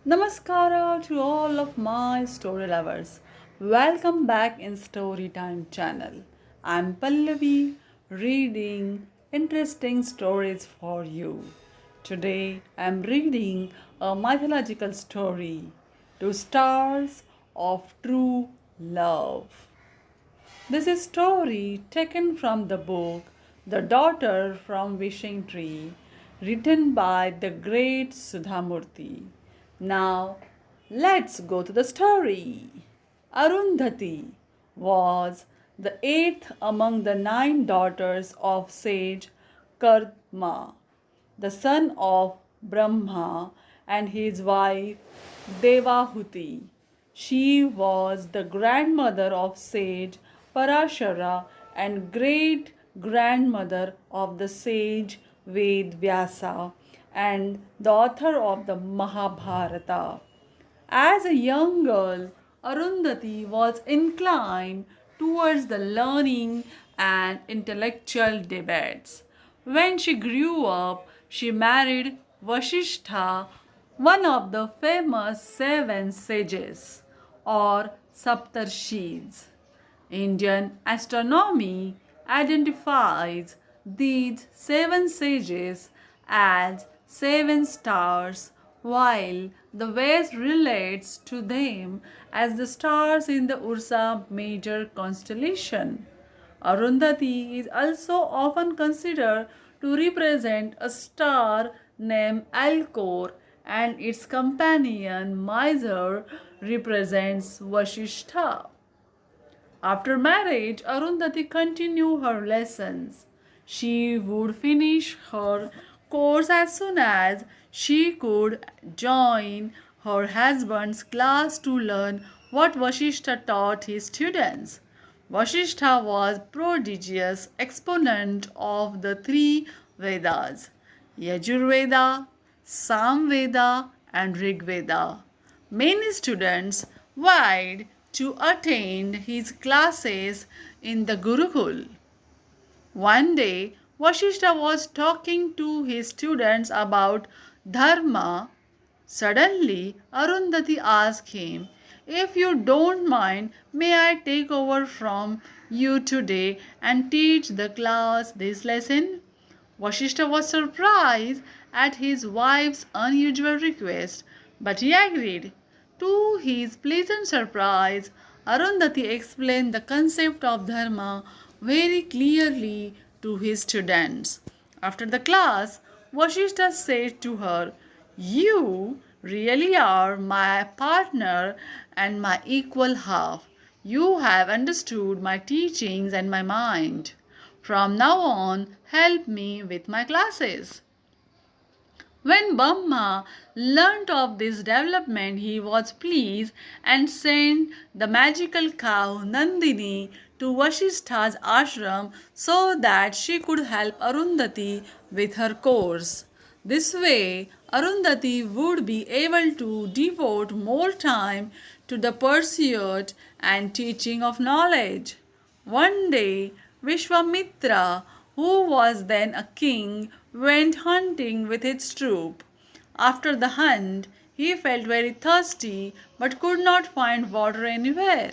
Namaskara to all of my story lovers. Welcome back in Storytime channel. I'm Pallavi reading interesting stories for you. Today I'm reading a mythological story, Two Stars of True Love. This is a story taken from the book The Daughter from Wishing Tree, written by the great Sudha Murty. Now, let's go to the story. Arundhati was the eighth among the nine daughters of sage Karma, the son of Brahma and his wife Devahuti. She was the grandmother of sage Parashara and great grandmother of the sage Ved Vyasa and the author of the Mahabharata. As a young girl, Arundhati was inclined towards the learning and intellectual debates. When she grew up, she married Vashistha, one of the famous seven sages or Saptarshis. Indian astronomy identifies these seven sages as seven stars, while the West relates to them as the stars in the Ursa Major constellation. Arundhati is also often considered to represent a star named Alcor, and its companion Mysore represents Vashistha. After marriage, Arundhati continued her lessons. She would finish her course as soon as she could join her husband's class to learn what Vashishta taught his students. Vashishta was prodigious exponent of the three Vedas, Yajurveda, Samveda, and Rigveda. Many students vied to attend his classes in the Gurukul. One day, Vashishta was talking to his students about dharma. Suddenly, Arundhati asked him, "If you don't mind, may I take over from you today and teach the class this lesson?" Vashishta was surprised at his wife's unusual request, but he agreed. To his pleasant surprise, Arundhati explained the concept of dharma very clearly to his students. After the class, Vashishta said to her, "You really are my partner and my equal half. You have understood my teachings and my mind. From now on, help me with my classes." When Brahma learnt of this development, he was pleased and sent the magical cow Nandini to Vashistha's ashram so that she could help Arundhati with her course. This way, Arundhati would be able to devote more time to the pursuit and teaching of knowledge. One day, Vishwamitra, who was then a king, went hunting with his troop. After the hunt, he felt very thirsty but could not find water anywhere.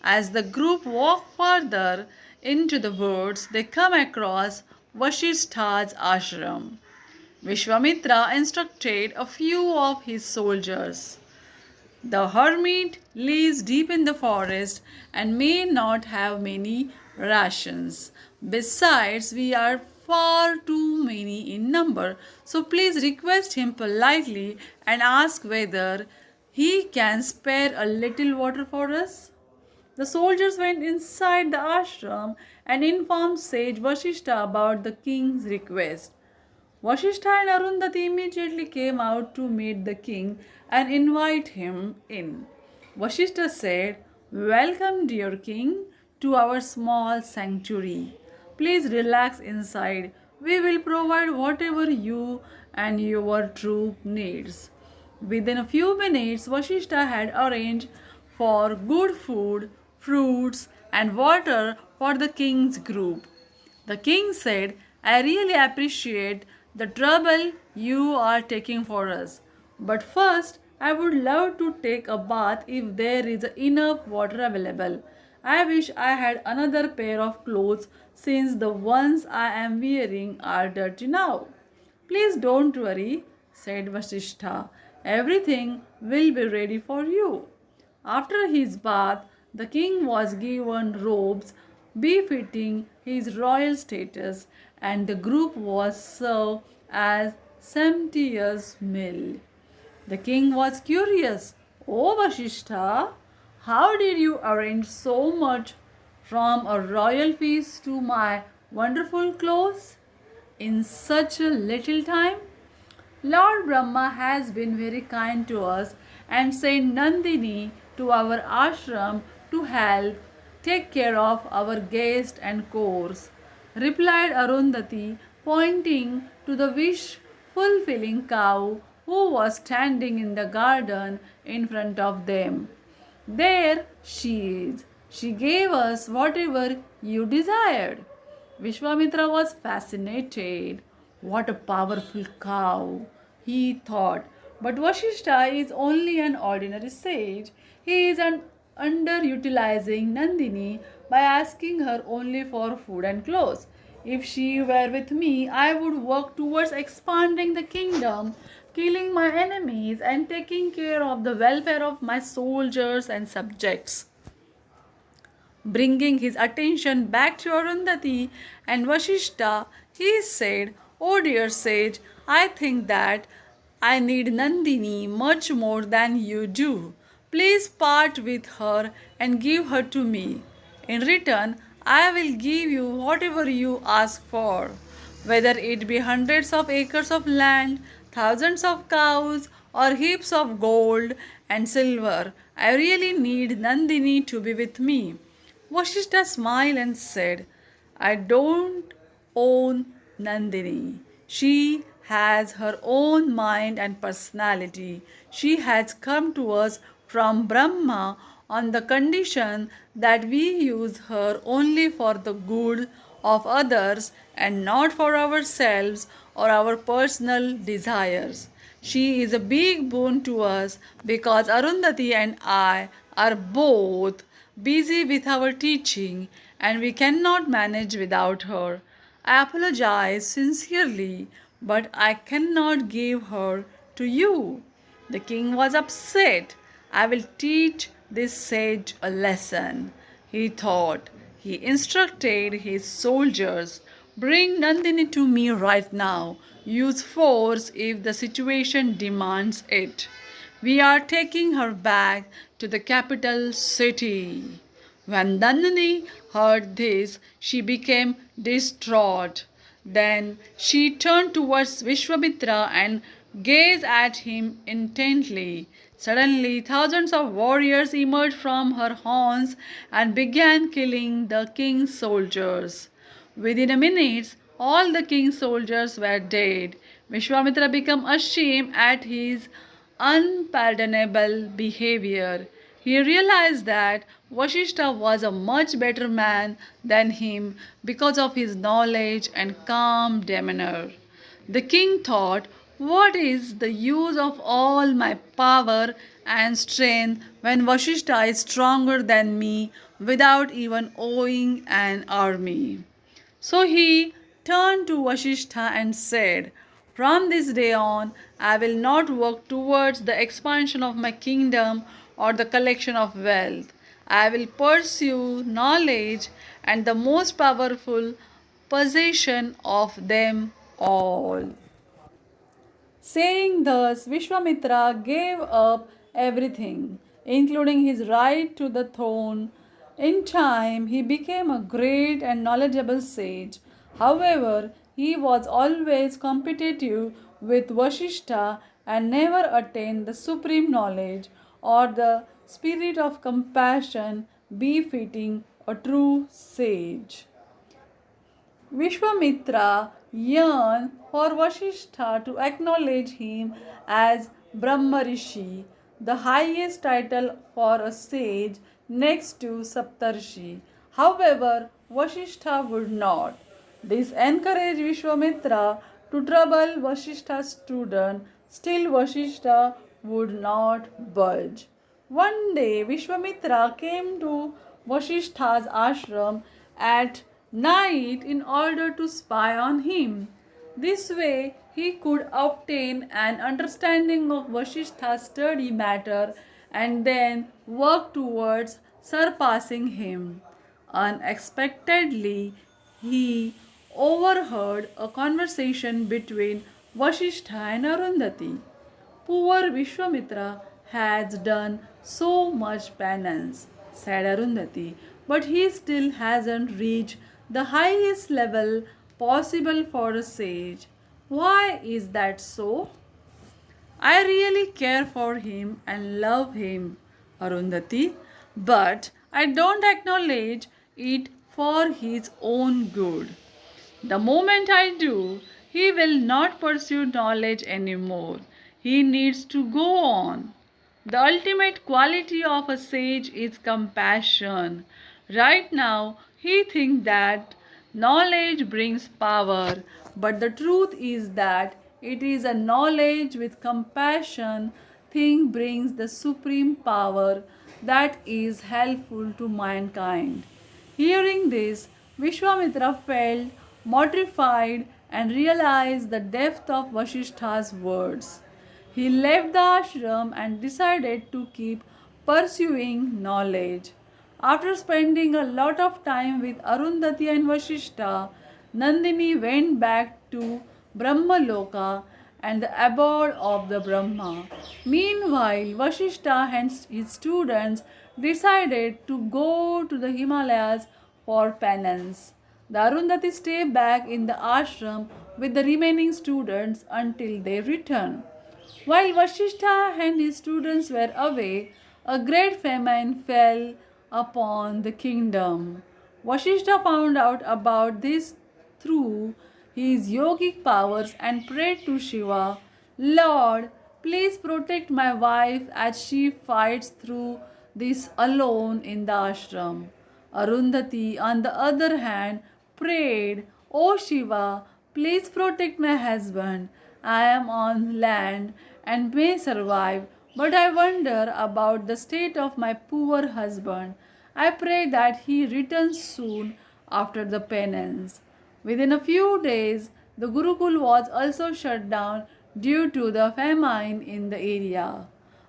As the group walked further into the woods, they come across Vashistha's ashram. Vishwamitra instructed a few of his soldiers. The hermit lives deep in the forest and may not have many rations. Besides, we are far too many in number, so please request him politely and ask whether he can spare a little water for us. The soldiers went inside the ashram and informed sage Vashishta about the king's request. Vashishta and Arundhati immediately came out to meet the king and invite him in. Vashishta said, "Welcome, dear king, to our small sanctuary. Please relax inside. We will provide whatever you and your troop needs." Within a few minutes, Vashishta had arranged for good food, fruits, and water for the king's group. The king said, "I really appreciate the trouble you are taking for us. But first, I would love to take a bath if there is enough water available. I wish I had another pair of clothes since the ones I am wearing are dirty now. Please don't worry, said Vashistha. Everything will be ready for you. After his bath, the king was given robes befitting his royal status, and the group was served as sumptuous meal. The king was curious. Oh, Vashistha, how did you arrange so much from a royal feast to my wonderful clothes in such a little time? Lord Brahma has been very kind to us and sent Nandini to our ashram to help take care of our guest and course, replied Arundhati, pointing to the wish fulfilling cow who was standing in the garden in front of them. There she is. She gave us whatever you desired. Vishwamitra was fascinated. What a powerful cow, he thought. But Vashistha is only an ordinary sage. He is underutilizing Nandini by asking her only for food and clothes. If she were with me, I would work towards expanding the kingdom, killing my enemies, and taking care of the welfare of my soldiers and subjects. Bringing his attention back to Arundhati and Vashishta, he said, "Oh dear sage, I think that I need Nandini much more than you do. Please part with her and give her to me. In return, I will give you whatever you ask for, whether it be hundreds of acres of land, thousands of cows, or heaps of gold and silver. I really need Nandini to be with me." Vashishta smiled and said, "I don't own Nandini. She has her own mind and personality. She has come to us from Brahma on the condition that we use her only for the good of others and not for ourselves or our personal desires. She is a big boon to us because Arundhati and I are both busy with our teaching and we cannot manage without her. I apologize sincerely, but I cannot give her to you." The king was upset. "I will teach this sage a lesson," he thought. He instructed his soldiers, "Bring Nandini to me right now. Use force if the situation demands it. We are taking her back to the capital city." When Nandini heard this, she became distraught. Then she turned towards Vishwamitra and gazed at him intently. Suddenly, thousands of warriors emerged from her horns and began killing the king's soldiers. Within a minute, all the king's soldiers were dead. Vishwamitra became ashamed at his unpardonable behavior. He realized that Vashishta was a much better man than him because of his knowledge and calm demeanor. The king thought, "What is the use of all my power and strength when Vashishta is stronger than me without even owning an army?" So he turned to Vashistha and said, "From this day on, I will not work towards the expansion of my kingdom or the collection of wealth. I will pursue knowledge and the most powerful possession of them all." Saying thus, Vishwamitra gave up everything, including his right to the throne. In time, he became a great and knowledgeable sage. However, he was always competitive with Vashishta and never attained the supreme knowledge or the spirit of compassion befitting a true sage. Vishwamitra yearned for Vashistha to acknowledge him as Brahmarishi, the highest title for a sage next to Saptarshi. However, Vashistha would not. This encouraged Vishwamitra to trouble Vashistha's student. Still, Vashistha would not budge. One day, Vishwamitra came to Vashistha's ashram at night in order to spy on him. This way, he could obtain an understanding of Vashistha's study matter and then work towards surpassing him. Unexpectedly, he overheard a conversation between Vashistha and Arundhati. Poor Vishwamitra has done so much penance, said Arundhati, but he still hasn't reached the highest level possible for a sage. Why is that so? I really care for him and love him, Arundhati, but I don't acknowledge it for his own good. The moment I do, he will not pursue knowledge anymore. He needs to go on. The ultimate quality of a sage is compassion. Right now, he thinks that knowledge brings power, but the truth is that it is a knowledge with compassion thing brings the supreme power that is helpful to mankind. Hearing this, Vishwamitra felt mortified and realized the depth of Vashistha's words. He left the ashram and decided to keep pursuing knowledge. After spending a lot of time with Arundhati and Vashistha, Nandini went back to Brahmaloka and the abode of the Brahma. Meanwhile, Vashistha and his students decided to go to the Himalayas for penance. The Arundhati stayed back in the ashram with the remaining students until they returned. While Vashistha and his students were away, a great famine fell upon the kingdom. Vashistha found out about this through his yogic powers and prayed to Shiva, Lord, please protect my wife as she fights through this alone in the ashram. Arundhati, on the other hand, prayed, O Shiva, please protect my husband. I am on land and may survive, but I wonder about the state of my poor husband. I pray that he returns soon after the penance. Within a few days, the Gurukul was also shut down due to the famine in the area.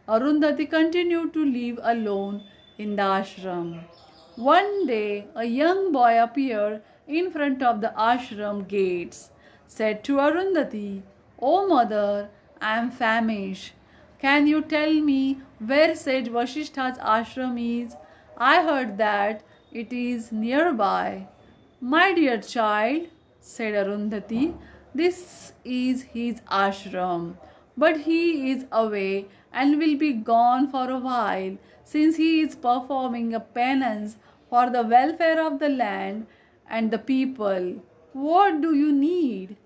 Arundhati continued to live alone in the ashram. One day, a young boy appeared in front of the ashram gates, said to Arundhati, O mother, I am famished. Can you tell me where Sage Vashistha's ashram is? I heard that it is nearby. My dear child, said Arundhati, this is his ashram, but he is away and will be gone for a while since he is performing a penance for the welfare of the land and the people. What do you need?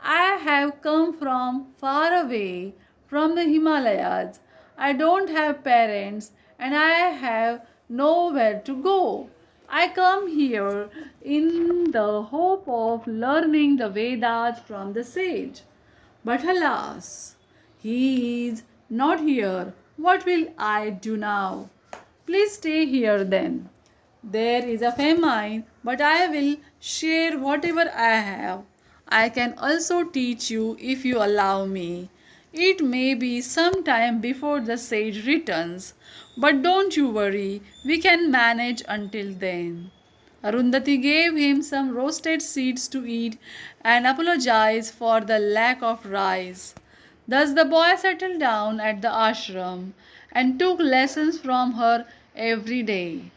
I have come from far away from the Himalayas. I don't have parents and I have nowhere to go. I come here in the hope of learning the Vedas from the sage. But alas, he is not here. What will I do now? Please stay here then. There is a famine, but I will share whatever I have. I can also teach you if you allow me. It may be some time before the sage returns, but don't you worry, we can manage until then. Arundhati gave him some roasted seeds to eat and apologized for the lack of rice. Thus the boy settled down at the ashram and took lessons from her every day.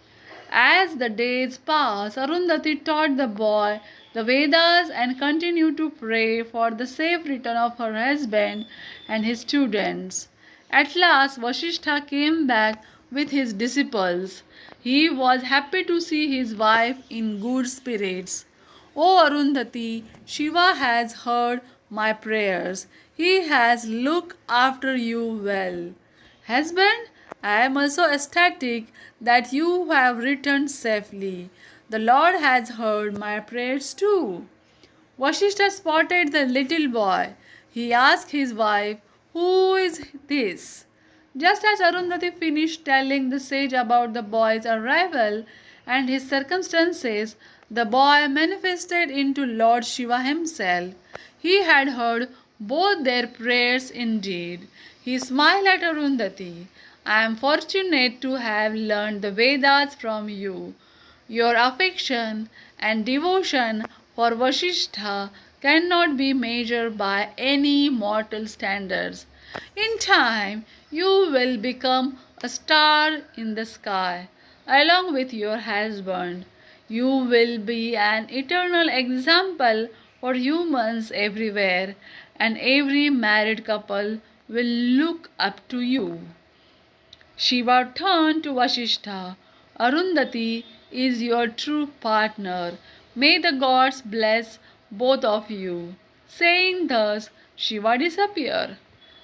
As the days passed, Arundhati taught the boy the Vedas and continued to pray for the safe return of her husband and his students. At last, Vashistha came back with his disciples. He was happy to see his wife in good spirits. O Arundhati, Shiva has heard my prayers. He has looked after you well. Husband, I am also ecstatic that you have returned safely. The Lord has heard my prayers too. Vashistha spotted the little boy. He asked his wife, Who is this? Just as Arundhati finished telling the sage about the boy's arrival and his circumstances, the boy manifested into Lord Shiva himself. He had heard both their prayers indeed. He smiled at Arundhati. I am fortunate to have learned the Vedas from you. Your affection and devotion for Vashistha cannot be measured by any mortal standards. In time, you will become a star in the sky, along with your husband. You will be an eternal example for humans everywhere, and every married couple will look up to you. Shiva turned to Vashistha. Arundhati is your true partner. May the gods bless both of you. Saying thus, Shiva disappeared.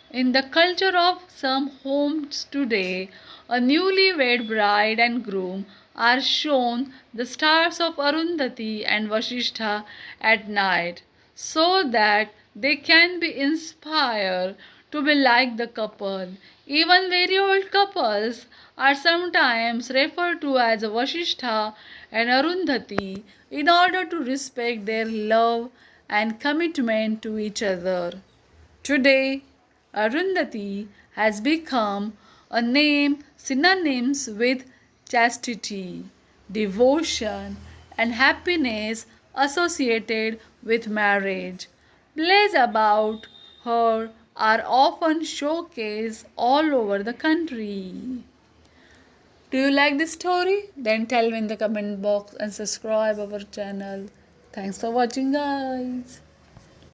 In the culture of some homes today, a newlywed bride and groom are shown the stars of Arundhati and Vashistha at night so that they can be inspired to be like the couple. Even very old couples are sometimes referred to as Vashistha and Arundhati in order to respect their love and commitment to each other. Today, Arundhati has become a name synonymous with chastity, devotion, and happiness associated with marriage. Plays about her are often showcased all over the country. Do you like this story? Then tell me in the comment box and subscribe our channel. Thanks for watching, guys.